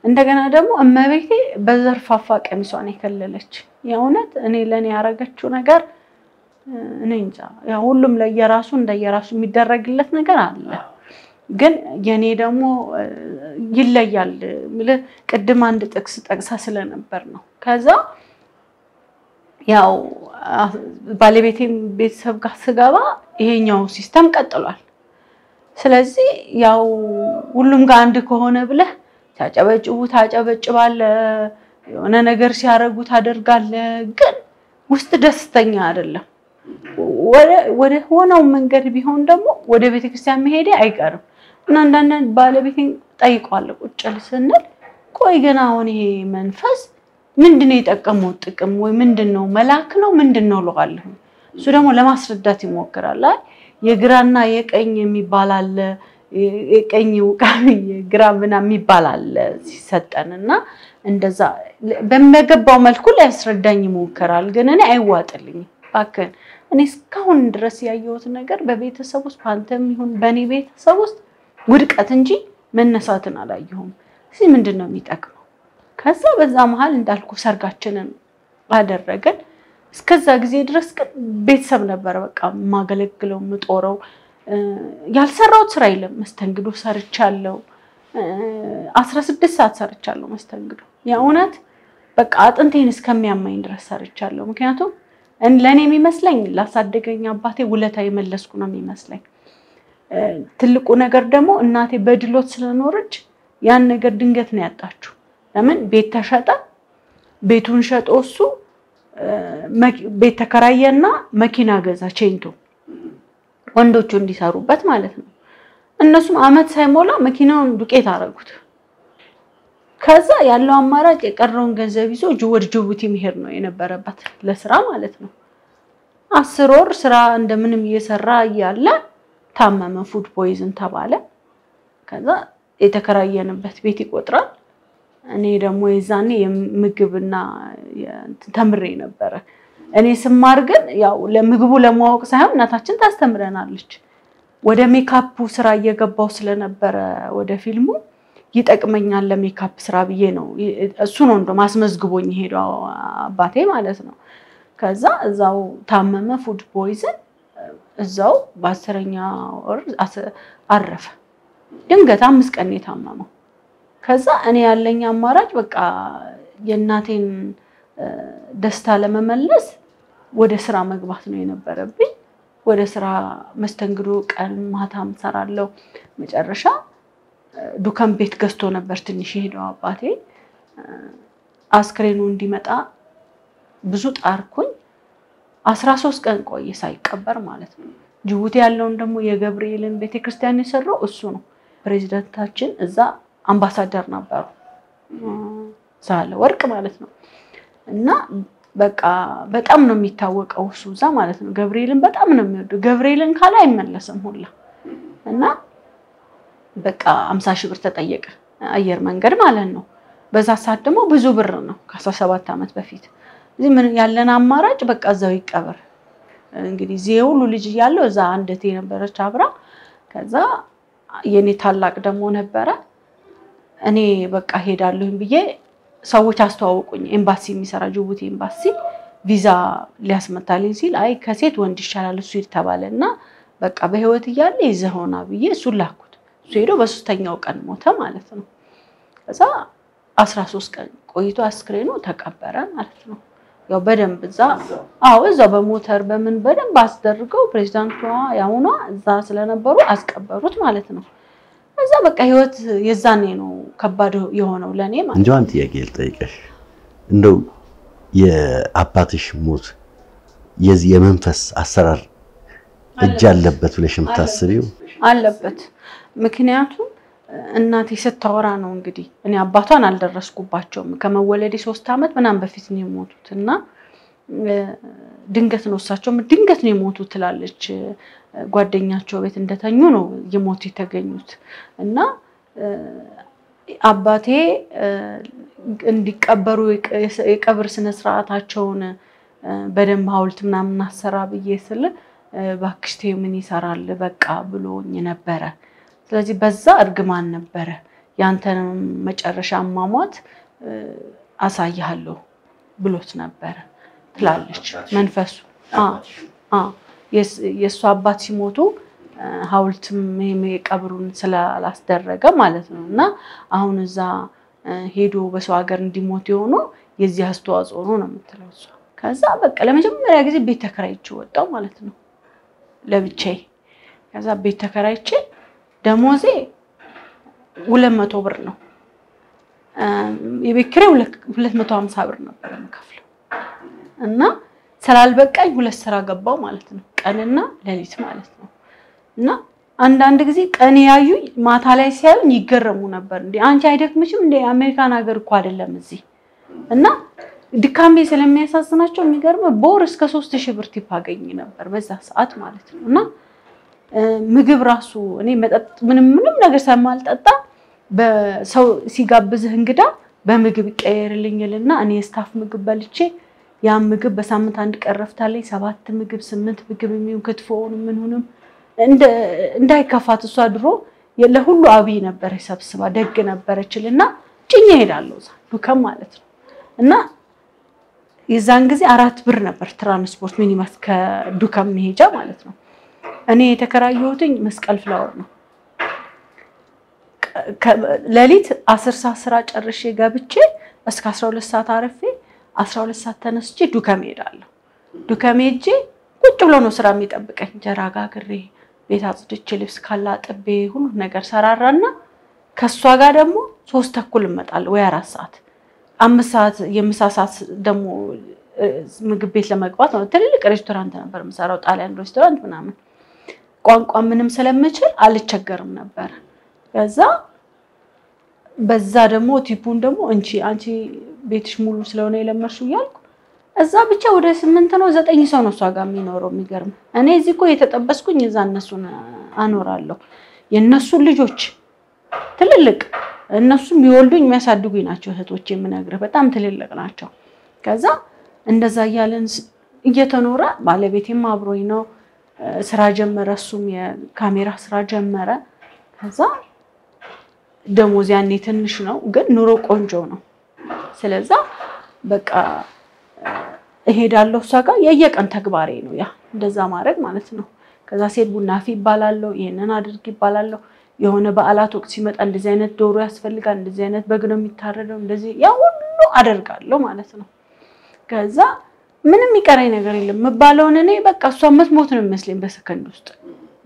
እንደገና ደግሞ እመቤቴ በዘርፋፋ ቀሚሷን የከለለች የእውነት እኔ ለኔ ያረጋችው ነገር እኔ እንጃ ያ ሁሉም ለየራሱ እንደየራሱ የሚደረግለት ነገር አለ ግን የኔ ደግሞ ይለያል ቅድም አንድ ጥቅስ ጠቅሳ ስለነበር ነው ከዛ ያው ባለቤቴም ቤተሰብ ጋር ስገባ ይሄኛው ሲስተም ቀጥሏል ስለዚህ ያው ሁሉም ጋር አንድ ከሆነ ብለህ ታጨበጭባለ የሆነ ነገር ሲያረጉ ታደርጋለ ግን ውስጥ ደስተኛ አይደለም ወደ ሆነው መንገድ ቢሆን ደግሞ ወደ ቤተክርስቲያን መሄድ አይቀርም እና አንዳንድ ባለቤቴን ጠይቋል ቁጭል ስንል ቆይ ገና አሁን ይሄ መንፈስ ምንድነው የጠቀመው ጥቅም ወይ ምንድነው መላክ ነው ምንድነው ለዋለሁ እሱ ደግሞ ለማስረዳት ይሞክራል የግራና የቀኝ የሚባል አለ የቀኝ ወቃሚ የግራ ምናምን የሚባል አለ ሲሰጠንና እንደዛ በመገባው መልኩ ሊያስረዳኝ ይሞክራል ግን እኔ አይዋጥልኝ ባከን እኔ እስካሁን ድረስ ያየሁት ነገር በቤተሰብ ውስጥ ፓንተም ይሁን በኔ ቤተሰብ ውስጥ ውድቀት እንጂ መነሳትን አላየሁም እሺ ምንድነው የሚጠቅመው ከዛ በዛ መሃል እንዳልኩ ሰርጋችንን አደረገን እስከዛ ጊዜ ድረስ ቤተሰብ ነበር በቃ ማገለግለው ምጦረው ያልሰራው ስራ የለም መስተንግዶ ሰርቻለሁ 16 ሰዓት ሰርቻለሁ መስተንግዶ ያውነት በቃ አጥንቴን እስከሚያማኝ ድረስ ሰርቻለሁ ምክንያቱም ለኔ የሚመስለኝ ላሳደገኝ አባቴ ውለታ የመለስኩ ነው የሚመስለኝ ትልቁ ነገር ደግሞ እናቴ በድሎት ስለኖረች ያን ነገር ድንገት ነው ያጣችው ለምን ቤት ተሸጠ ቤቱን ሸጦሱ ቤት ተከራየና መኪና ገዛ ቼንቶ ወንዶቹ እንዲሰሩበት ማለት ነው እነሱም አመት ሳይሞላ መኪናውን ዱቄት አረጉት ከዛ ያለው አማራጭ የቀረውን ገንዘብ ይዞ ወደ ጅቡቲ መሄድ ነው የነበረበት ለስራ ማለት ነው 10 ወር ስራ እንደምንም እየሰራ ያለ ታመመ ፉድ ፖይዝን ተባለ ከዛ የተከራየንበት ቤት ይቆጥራል እኔ ደግሞ የዛኔ የምግብና ተምሬ ነበር እኔ ስማር ግን ያው ለምግቡ ለማወቅ ሳይሆን እናታችን ታስተምረናለች ወደ ሜካፑ ስራ እየገባው ስለነበረ ወደ ፊልሙ ይጠቅመኛል ለሜካፕ ስራ ብዬ ነው እሱ ነው እንደው ማስመዝግቦኝ ሄዶ አባቴ ማለት ነው ከዛ እዛው ታመመ ፉድ ፖይዝን እዛው በ10ኛ ወር አረፈ ድንገት 5 ቀን የታመመው ከዛ እኔ ያለኝ አማራጭ በቃ የእናቴን ደስታ ለመመለስ ወደ ስራ መግባት ነው የነበረብኝ ወደ ስራ መስተንግዶ ቀን ማታም ሰራለው መጨረሻ ዱካን ቤት ገዝቶ ነበር ትንሽ ሄደው አባቴ አስክሬኑ እንዲመጣ ብዙ ጣርኩኝ 13 ቀን ቆየ ሳይቀበር ማለት ነው ጅቡቲ ያለውን ደግሞ የገብርኤልን ቤተክርስቲያን የሰራው እሱ ነው ፕሬዝዳንታችን እዛ አምባሳደር ነበሩ ሳለ ወርቅ ማለት ነው እና በቃ በጣም ነው የሚታወቀው እሱ እዛ ማለት ነው ገብርኤልን በጣም ነው የሚወደው ገብርኤልን ካለ አይመለስም ሁላ እና በቃ 50 ሺህ ብር ተጠየቀ አየር መንገድ ማለት ነው በዛ ሰዓት ደግሞ ብዙ ብር ነው ከ17 አመት በፊት እዚህ ምን ያለና አማራጭ በቃ እዛው ይቀበር እንግዲህ ዚው ሁሉ ልጅ ያለው እዛ አንደቴ ነበረች አብራ ከዛ የኔ ታላቅ ደግሞ ነበረ እኔ በቃ ሄዳለሁኝ ብዬ ሰዎች አስተዋወቁኝ ኤምባሲ የሚሰራ ጅቡቲ ኤምባሲ ቪዛ ሊያስመታልኝ ሲል አይ ከሴት ወንድ ይሻላል እሱ ይተባለና በቃ በህይወት ይያለ ይዘሆና ብዬ እሱ ላኩት እሱ ሄዶ በ3ኛው ቀን ሞተ ማለት ነው ከዛ 13 ቀን ቆይቶ አስክሬኑ ተቀበረ ማለት ነው ያው በደንብ እዛው በሞተር በምን በደንብ አስደርገው ፕሬዝዳንቷ ያውኗ እዛ ስለነበሩ አስቀበሩት ማለት ነው እዛ በቃ ህይወት የዛኔ ነው ከባድ የሆነው ለኔ ማለት እንዴ አንተ ያገል ጠይቀሽ እንደው የአባትሽ ሞት የዚህ የመንፈስ አሰራር እጅ አለበት ብለሽ የምታስቢው አለበት ምክንያቱም እናቴ ስታወራ ነው እንግዲህ እኔ አባቷን አልደረስኩባቸውም ከመወለዴ 3 አመት ምናም በፊት ነው የሞቱትና ድንገት ነው እሳቸውም ድንገት ነው የሞቱት ትላለች ጓደኛቸው ቤት እንደተኙ ነው የሞቱ የተገኙት እና አባቴ እንዲቀበሩ የቀብር ስነ ስርዓታቸውን በደም ሐውልት ምናምን አሰራ በየስለ ባክሽቴ ምን ይሰራል በቃ ብሎኝ ነበር ስለዚህ በዛ እርግማን ነበር ያንተን መጨረሻ አሟሟት አሳያለሁ ብሎት ነበር ትላለች መንፈሱ የሱ አባት ሲሞቱ ሐውልትም የቀብሩን ስላላስደረገ ማለት ነውና አሁን እዛ ሄዶ በሰው ሀገር እንዲሞት የሆነ የዚህ አስተዋጽኦ ነው የምትለው እሷ ከዛ በቃ ለመጀመሪያ ጊዜ ቤት ተከራይቼ ወጣው ማለት ነው ለብቻዬ ከዛ ቤት ተከራይቼ ደሞዜ 200 ብር ነው የቤት ኪራይ 250 ብር ነበር የምከፍለው እና ስላልበቃኝ ሁለት ስራ ገባው ማለት ነው ቀንና ሌሊት ማለት ነው እና አንዳንድ ጊዜ ቀን ያዩ ማታ ላይ ሲያዩኝ ይገረሙ ነበር እንዴ አንቺ አይደክምሽም እንዴ አሜሪካን ሀገር እኮ አይደለም እዚህ እና ድካሜ ስለሚያሳዝናቸው የሚገርም ቦር እስከ 3000 ብር ቲፕ አገኝ ነበር በዛ ሰዓት ማለት ነው እና ምግብ ራሱ እኔ መጠጥ ምንም ነገር ሳማልጠጣ በሰው ሲጋብዝህ እንግዳ በምግብ ይቀየርልኝልና እኔ ስታፍ ምግብ በልቼ ያ ምግብ በሳምንት አንድ ቀረፍታለኝ 7 ምግብ 8 ምግብ የሚው ክትፎውን ምን ሆነም እንዳይከፋት እሷ ድሮ ለሁሉ አብይ ነበር ሰብስባ ደግ ነበርችልና ጭኛ ሄዳለሁ ዱከም ማለት ነው እና የዛን ጊዜ 4 ብር ነበር ትራንስፖርት ሚኒማስ ከዱከም መሄጃ ማለት ነው እኔ የተከራየሁትኝ መስቀል ፍላወር ነው ለሊት 10 ሰዓት ስራ ጨርሼ ገብቼ እስከ 12 ሰዓት አረፌ 12 ሰዓት ተነስቼ ዱከም ሄዳለሁ ዱከም ሄጄ ቁጭ ብሎ ነው ስራ የሚጠብቀኝ ጀራጋ ግሬ ቤት አጽድቼ ልብስ ካላጥቤ ሁሉ ነገር ሰራራና ከሷ ጋር ደግሞ 3 ተኩል እመጣለሁ ወይ 4 ሰዓት 5 ሰዓት የምሳ ሰዓት ደግሞ ምግብ ቤት ለመግባት ነው ትልልቅ ሬስቶራንት ነበር የምሰራው ጣሊያን ሬስቶራንት ምናምን ቋንቋ ምንም ስለምችል አልቸገርም ነበር ከዛ በዛ ደግሞ ቲፑን ደግሞ አንቺ ቤትሽ ሙሉ ስለሆነ የለመርሽው ያልኩ እዛ ብቻ ወደ 8 ነው 9 ሰው ነው እሷ ጋር የሚኖረው የሚገርም እኔ እዚህ እኮ የተጠበስኩኝ እዛ እነሱን አኖራለሁ የነሱ ልጆች ትልልቅ እነሱ የሚወልዱኝ የሚያሳድጉኝ ናቸው እህቶቼ የምነግርህ በጣም ትልልቅ ናቸው ከዛ እንደዛ ያለን እየተኖረ ባለቤቴም አብሮኝ ነው ስራ ጀመረ እሱም የካሜራ ስራ ጀመረ ከዛ ደሞዝ ያኔ ትንሽ ነው ግን ኑሮ ቆንጆ ነው ስለዚህ በቃ እሄዳለሁ እሷ ጋር የየቀን ተግባሬ ነው ያ እንደዛ ማድረግ ማለት ነው ከዛ ሴት ቡና አፊ ይባላልው ይሄንን አድርግ ይባላልው የሆነ በዓላት ወቅት ሲመጣ እንደዚህ አይነት ዶሮ ያስፈልጋል እንደዚህ አይነት በግ ነው የሚታረደው እንደዚህ ያ ሁሉ አደርጋለሁ ማለት ነው ከዛ ምንም ይቀራይ ነገር የለም መባለውን እኔ በቃ እሷ መስሞት ነው የሚመስለኝ በሰከንድ ውስጥ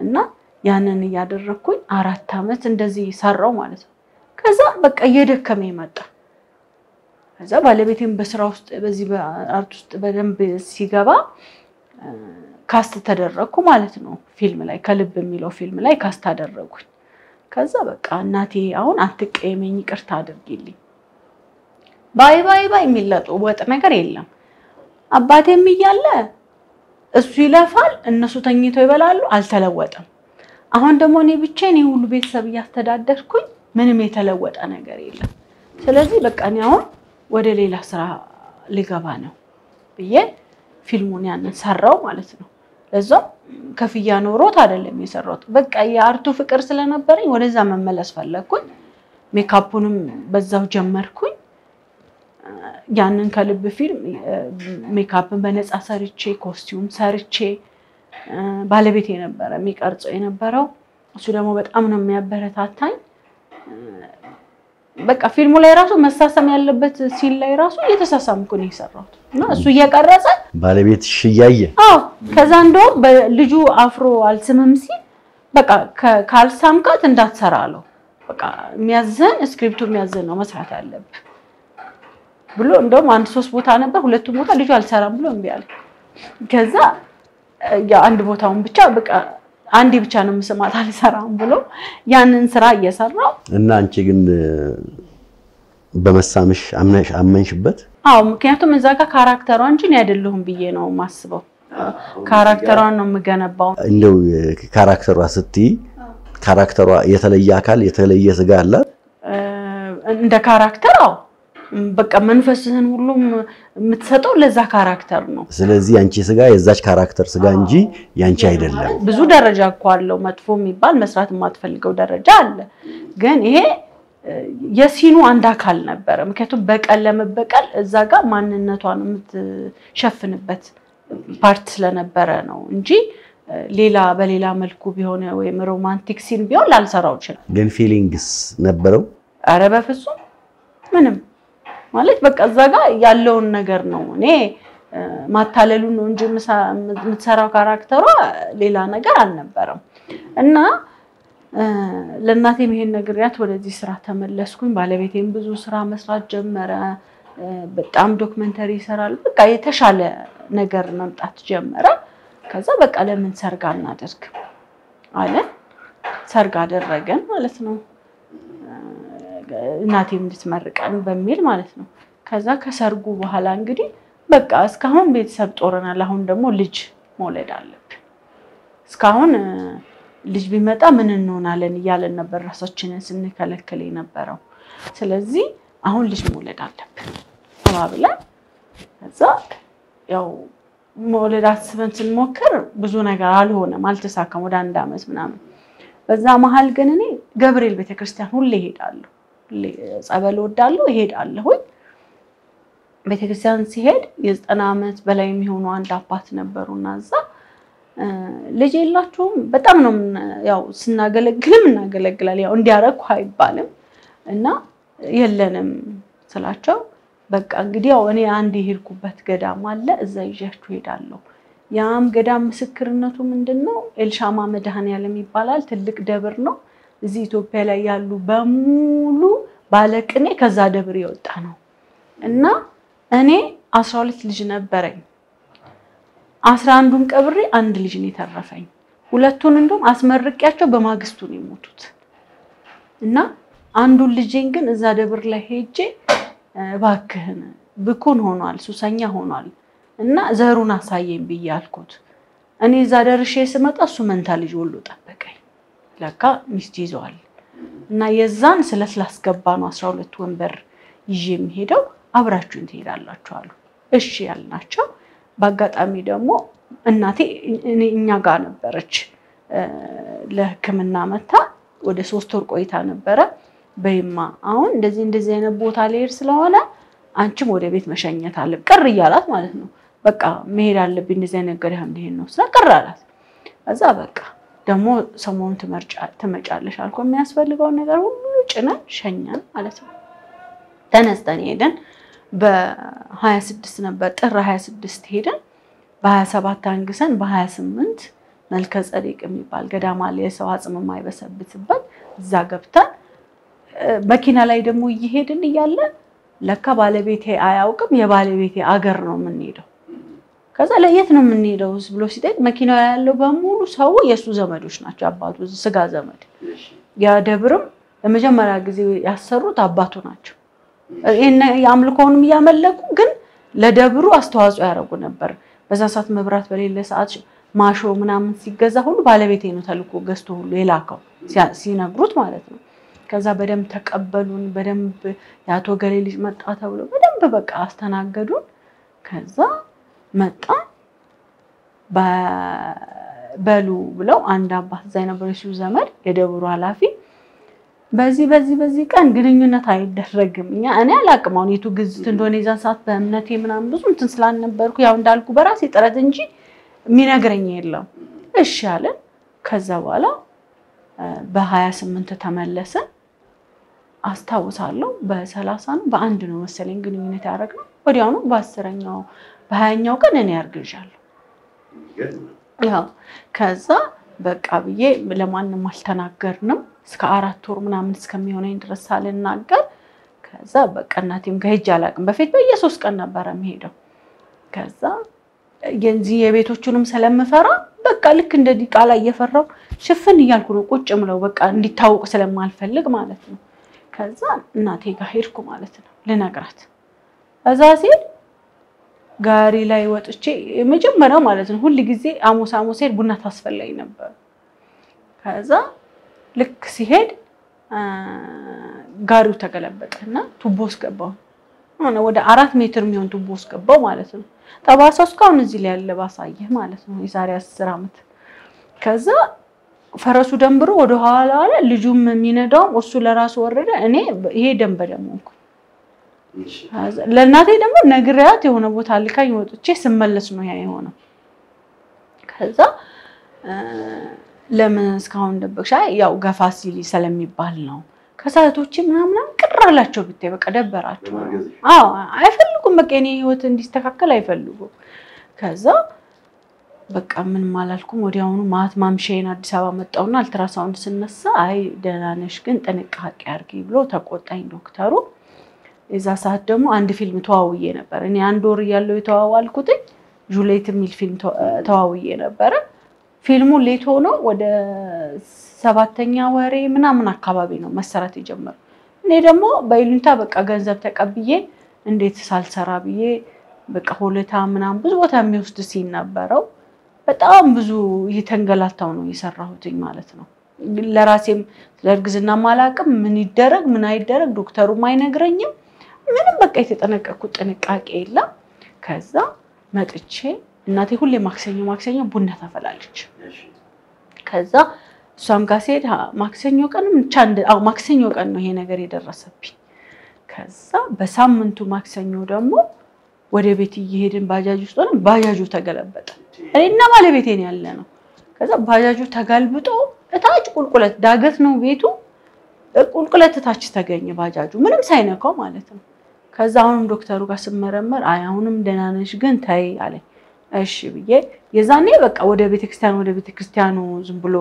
እና ያንን ያደረኩኝ 4 አመት እንደዚህ ሰራው ማለት ነው ከዛ በቃ እየደከመኝ መጣ ከዛ ባለቤቴም በስራ ውስጥ በዚህ በአርት ውስጥ በደንብ ሲገባ ካስት ተደረኩ ማለት ነው ፊልም ላይ ከልብ የሚለው ፊልም ላይ ካስት አደረኩኝ ከዛ በቃ እናቴ አሁን አትቀየመኝ ይቅርታ አድርጊልኝ ባይ የሚላጡ ወጥ ነገር የለም አባቴም ይያለ እሱ ይለፋል እነሱ ተኝተው ይበላሉ አልተለወጠም አሁን ደግሞ እኔ ብቻዬን ሁሉ ቤተሰብ ያስተዳደርኩኝ ምንም የተለወጠ ነገር የለም ስለዚህ በቃ እኔ አሁን ወደ ሌላ ስራ ልገባ ነው ብዬ ፊልሙን ያንን ሰራው ማለት ነው ለዛው ከፍያ ኖሮት አይደለም የሰራሁት በቃ የአርቱ ፍቅር ስለነበረኝ ወደዛ መመለስ ፈለኩኝ ሜካፑንም በዛው ጀመርኩኝ ያንን ከልብ ፊልም ሜካፕን በነፃ ሰርቼ ኮስቲዩም ሰርቼ ባለቤቴ ነበር የሚቀርጸው የነበረው እሱ ደግሞ በጣም ነው የሚያበረታታኝ በቃ ፊልሙ ላይ ራሱ መሳሰም ያለበት ሲል ላይ ራሱ እየተሳሳምኩ ነው የሰራሁት እና እሱ እየቀረጸ ባለቤት ሽያየ ከዛ እንደው በልጁ አፍሮ አልስምም ሲል በቃ ካልሳምካት እንዳትሰራለው በቃ የሚያዘን ስክሪፕቱ የሚያዘን ነው መስራት ያለበት ብሎ እንደውም አንድ 3 ቦታ ነበር ሁለቱም ቦታ ልጁ አልሰራም ብሎ እምቢ አለ ከዛ ያ አንድ ቦታውን ብቻ በቃ አንዴ ብቻ ነው መስማት አልሰራም ብሎ ያንን ስራ እየሰራው እና አንቺ ግን በመሳምሽ አመንሽበት ምክንያቱም እዛ ጋር ካራክተሩ አንቺ ነው አይደለሁም ብዬ ነው ማስበው ካራክተሯን ነው የምገነባው እንደው ካራክተሯ ስትይ ካራክተሯ የተለየ አካል የተለየ ስጋ አላት እንደ ካራክተር በቃ መንፈስህን ሁሉ የምትሰጠው ለዛ ካራክተር ነው ስለዚህ አንቺ ስጋ የዛች ካራክተር ስጋ እንጂ ያንቺ አይደለም ብዙ ደረጃ እኮ አለው መጥፎ የሚባል መስራት የማትፈልገው ደረጃ አለ ግን ይሄ የሲኑ አንድ አካል ነበር ምክንያቱም በቀል ለመበቀል እዛ ጋር ማንነቷን የምትሸፍንበት ፓርት ስለነበረ ነው እንጂ ሌላ በሌላ መልኩ ቢሆን ወይ ሮማንቲክ ሲን ቢሆን ላልሰራው ይችላል ግን ፊሊንግስ ነበረው አረ በፍጹም ምንም ማለት በቃ እዛ ጋር ያለውን ነገር ነው እኔ ማታለሉ ነው እንጂ የምትሰራው ካራክተሯ ሌላ ነገር አልነበረም እና ለናቴ መሄን ነገርያት ወደዚህ ስራ ተመለስኩኝ ባለቤቴም ብዙ ስራ መስራት ጀመረ በጣም ዶክመንተሪ ይሰራል በቃ የተሻለ ነገር መምጣት ጀመረ ከዛ በቃ ለምን ሰርግ አናደርግ አለ ሰርግ አደረገን ማለት ነው እናቴም እንድትመርቀን በሚል ማለት ነው ከዛ ከሰርጉ በኋላ እንግዲህ በቃ እስካሁን ቤተሰብ ጦርናል አሁን ደግሞ ልጅ መውለድ አለብን እስካሁን ልጅ ቢመጣ ምን እንሆናለን ይያለን ነበር ራሳችንን ስንከለከለ የነበረው ስለዚህ አሁን ልጅ መውለድ አለብን አባብለን ከዛ ያው መውለድ አስበን ስንሞክር ብዙ ነገር አልሆነም አልተሳካም ወደ 1 አመት ምናምን በዛ መሃል ግን እኔ ገብርኤል ቤተክርስቲያን ሁሌ ሄዳለሁ ሁሌ ጸበል ወዳለሁ ሄዳለሁ ቤተክርስቲያን ሲሄድ የ90 አመት በላይ የሚሆኑ አንድ አባት ነበርና እዛ ልጅ የላችሁም በጣም ነው ያው ስናገለግልም እናገለግላለን ያው እንዲያረኩ አይባልም እና የለንም ስላቸው በቃ እንግዲህ ያው እኔ አንድ ይሄድኩበት ገዳም አለ እዛ ይዣችሁ ሄዳለሁ ያም ገዳም ምስክርነቱ ምንድነው ኤልሻማ መድኃኔዓለም ይባላል ትልቅ ደብር ነው እዚህ ኢትዮጵያ ላይ ያሉ በሙሉ ባለቅኔ ከዛ ደብር ይወጣ ነው እና እኔ 12 ልጅ ነበረኝ 11ን ቀብሬ አንድ ልጅ ነው የተረፈኝ ሁለቱን እንደም አስመርቂያቸው በማግስቱ ነው የሞቱት እና አንዱን ልጄን ግን እዛ ደብር ላይ ሄጄ ባክህን ብኩን ሆኗል ሱሰኛ ሆኗል እና ዘሩን አሳየኝ ብያልኩት እኔ እዛ ደርሼ ስመጣ እሱ መንታ ልጅ ወሎ ጠበቀኝ ለካ ሚስት ይዟል እና የዛን ስለስላስገባ ነው 12 ወንበር ይዤ የሚሄደው አብራችሁን ትሄዳላችሁ አሉ እሺ ያልናቸው ባጋጣሚ ደግሞ እናቴ እኛ ጋር ነበረች ለህክምና መታ ወደ 3 ወር ቆይታ ነበረ በይማ አሁን እንደዚህ አይነት ቦታ ላይ ስለሆነ አንቺም ወደ ቤት መሸኘት አለ ቅር ይያላት ማለት ነው በቃ መሄድ አለብኝ እንደዚህ አይነት ነገር እንዴት ነው ስለቀር አላት እዛ በቃ ደግሞ ሰሞኑን ትመጫለሽ አልኩ የሚያስፈልገው ነገር ሁሉ ጭነን ሸኛን ማለት ነው ተነስተን ሄደን በ26 ነበር ጥር 26 ሄደን በ27 አንግሰን በ28 መልከ ጸዲቅ የሚባል ገዳም አለ የሰው አጽም የማይበሰብስበት እዛ ገብተን መኪና ላይ ደግሞ እየሄድን እያለ ለካ ባለቤቴ አያውቅም የባለቤቴ አገር ነው የምንሄደው ከዛ ለየት ነው የምንሄደው ብሎ ሲጠይቅ መኪናው ያለው በሙሉ ሰው የሱ ዘመዶች ናቸው አባቱ ስጋ ዘመድ ያ ደብርም ለመጀመሪያ ጊዜ ያሰሩት አባቱ ናቸው እነ ያምልኮንም ያመለኩ ግን ለደብሩ አስተዋጽኦ ያደርጉ ነበር በዛ ሰዓት መብራት በሌለ ሰዓት ማሾ ምናምን ሲገዛ ሁሉ ባለቤቴ ነው ተልኮ ገዝቶ ሁሉ የላከው ሲነግሩት ማለት ነው ከዛ በደም ተቀበሉን በደም ያቶ ገሌ ልጅ መጣ ተብሎ በደም በቃ አስተናገዱን ከዛ መጣ በሉ ብለው አንድ አባት ዘይ ነበር እሱ ዘመድ የደብሩ ኃላፊ በዚህ ቀን ግንኙነት አይደረግም እኔ አላቅማው የቱ ግዝት እንደሆነ ይዛን ሰዓት በእምነቴ ምናምን ብዙ እንትን ስላልነበርኩ ያው እንዳልኩ በራሴ ጥረት እንጂ ሚነግረኝ የለም እሺ አለ ከዛ በኋላ በ28 ተመለሰ አስታውሳለሁ በ30 ነው በአንድ ነው መሰለኝ ግንኙነት ያደረግነው ወዲያው ነው በ10ኛው በ20ኛው ቀን እኔ ያርግዣለሁ ያው ከዛ በቃ ብዬ ለማንንም አልተናገርንም እስከ 4 ወር ምናምን እስከሚሆነኝ ድረስ ሳልናገር ከዛ በቃ እናቴም ጋር ሄጄ አላቅም በፊት በየ3 ቀን ነበር የምሄደው ከዛ የዚህ የቤቶቹንም ስለምፈራ በቃ ልክ እንደ ዲቃላ እየፈራው ሽፍን ይያልኩ ነው ቁጭ ምለው በቃ እንዲታወቅ ስለማልፈልግ ማለት ነው ከዛ እናቴ ጋር ሄድኩ ማለት ነው ለነግራት እዛ ሲል ጋሪ ላይ ወጥቼ መጀመሪያው ማለት ነው ሁሉ ጊዜ አሞሳ ሄድ ቡና ታስፈልጋይ ነበር ከዛ ልክ ሲሄድ ጋሪው ተገለበጠና ቱቦስ ገባው አሁን ወደ 4 ሜትር የሚሆን ቱቦስ ገባው ማለት ነው ጠባሳው እስካሁን እዚህ ላይ ያለ ባሳየ ማለት ነው የዛሬ 10 አመት ከዛ ፈረሱ ደንብሮ ወደ ኋላ አለ ልጁም የሚነዳው እሱ ለራሱ ወረደ እኔ ይሄ ደንበደም ሆንኩ ለእናቴ ደግሞ ነግሪያት የሆነ ቦታ ልካኝ ወጥቼ ስመለስ ነው ያ የሆነው ከዛ ለምን እስካሁን ደበቅሽ ያው ገፋ ሲል ስለሚባል ነው ከሳቶች ምናምን ቅራላቸው ብታይ በቃ ደበራቸው አይፈልጉም በቃ እኔ ህይወት እንዲስተካከል አይፈልጉም ከዛ በቃ ምን ማላልኩም ወዲያውኑ ማምሸን አዲስ አበባ መጣውና አልትራሳውንድ ስነሳ አይ ደህና ነሽ ግን ጥንቃቄ አድርጊ ብሎ ተቆጣኝ ዶክተሩ እዛ ሰዓት ደግሞ አንድ ፊልም ተዋውዬ ነበር እኔ አንድ ወር ያለው የተዋዋልኩት ጁሌት ሚል ፊልም ተዋውዬ ነበር ፊልሙ ሌት ሆኖ ወደ 7ኛ ወሬ ምናምን አካባቢ ነው መሰራት የጀመረው እኔ ደግሞ በይሉንታ በቃ ገንዘብ ተቀብዬ እንዴት ሳልሰራ ብዬ በቃ ሆለታ ምናምን ብዙ ቦታ የሚወስድ ሲን ነበረው በጣም ብዙ እየተንገላታው ነው የሰራሁትኝ ማለት ነው ለራሴም ለርግዝና ማላቅም ምን ይደረግ ምን አይደረግ ዶክተሩ ማይነግረኝም ምንም በቃ የተጠነቀቁት ጥንቃቄ የለም ከዛ መጥቼ እናቴ ሁሌ ማክሰኞ ቡና ታፈላለች ከዛ እሷም ጋር ሲሄድ ማክሰኞ ቀንም ማክሰኞ ቀን ነው ይሄ ነገር የደረሰብኝ ከዛ በሳምንቱ ማክሰኞ ደግሞ ወደ ቤት እየሄድን ባጃጅ ውስጥ ሆነ ባጃጁ ተገለበጠ እኔና ባለቤቴን ያለ ነው ከዛ ባጃጁ ተጋልብጦ እታች ቁልቁለት ዳገት ነው ቤቱ ቁልቁለት እታች ተገኘ ባጃጁ ምንም ሳይነካው ማለት ነው ከዛ አሁንም ዶክተሩ ጋር ስመረመር አይ አሁንም ደህና ነሽ ግን ታይ አለኝ እሺ ብዬ የዛኔ በቃ ወደ ቤተክርስቲያኑ ዝም ብሎ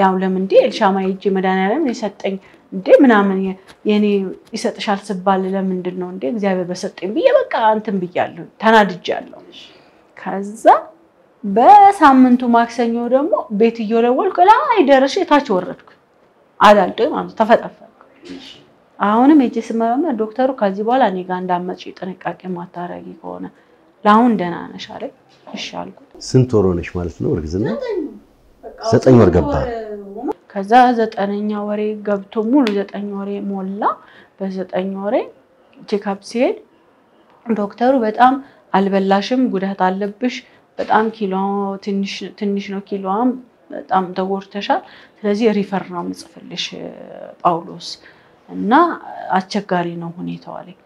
ያው ለምን እንዴ ኤልሻማ ይጂ መዳናለም ይሰጠኝ እንዴ ምናምን የኔ ይሰጥሻል ስባል ለምንድን ነው እንዴ እግዚአብሔር በሰጠኝ ብዬ በቃ አንተም ብያለሁ ተናድጃለሁ ከዛ በሳምንቱ ማክሰኞ ደግሞ ቤት እየወለወልኩ ላይ ደረሽ ታች ወረድኩ አዳልጦኝ ማለት ተፈጠፈኩ አሁንም እጄ ስመረመር ዶክተሩ ከዚህ በኋላ እኔ ጋር እንዳመጪ ጥንቃቄ ማታረጊ ከሆነ ለአሁን ደህና ነሽ አለኝ እሺ አልኩት ስንት ወር ሆነሽ ማለት ነው እርግዝና 9 ወር ገባ ከዛ 9ኛ ወሬ ገብቶ ሙሉ 9 ወሬ ሞላ በ9 ወሬ ቼክአፕ ሲሄድ ዶክተሩ በጣም አልበላሽም ጉዳት አለብሽ በጣም ኪሎ ትንሽ ነው ኪሎዋም በጣም ተጎርተሻል ስለዚህ ሪፈር ነው ምጽፍልሽ ጳውሎስ እና አስቸጋሪ ነው ሁኔታው አለኝ